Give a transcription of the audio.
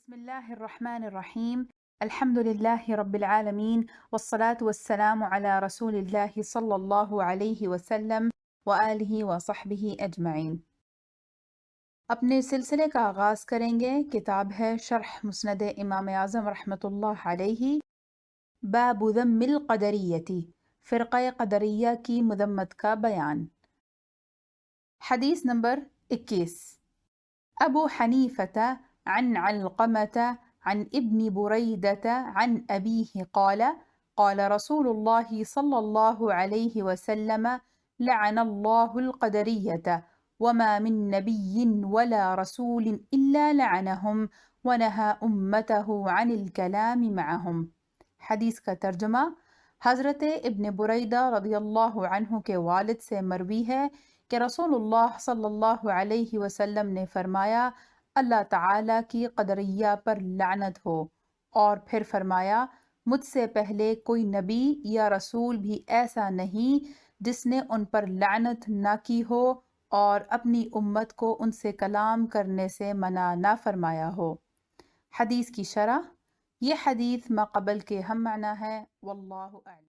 بسم الله الرحمن الرحيم. الحمد لله رب العالمين، والصلاة والسلام على رسول الله صلى الله عليه وسلم وآلہ وصحبہ اجمعین۔ اپنے سلسلے کا آغاز کریں گے۔ کتاب ہے شرح مسند امام اعظم رحمۃ اللہ علیہ، باب ذم القدریۃ، فرقہ قدریہ کی مذمت کا بیان۔ حدیث نمبر 21۔ ابو حنیفۃ عن علقمۃ عن ابن بریدۃ عن ابیہ قال قال رسول اللہ صلی اللہ علیہ وسلم لعن اللہ القدریۃ وما من نبی ولا رسول الا لعنہم ونہى امتہ عن الکلام معہم۔ حدیث کا ترجمہ۔ حضرت ابن بریدہ رضی اللہ عنہ کے والد سے مروی ہے کہ رسول اللہ صلی اللہ علیہ وسلم نے فرمایا، اللہ تعالیٰ کی قدریہ پر لعنت ہو، اور پھر فرمایا، مجھ سے پہلے کوئی نبی یا رسول بھی ایسا نہیں جس نے ان پر لعنت نہ کی ہو اور اپنی امت کو ان سے کلام کرنے سے منع نہ فرمایا ہو۔ حدیث کی شرح۔ یہ حدیث ما قبل کے ہم معنی ہے، واللہ اعلم۔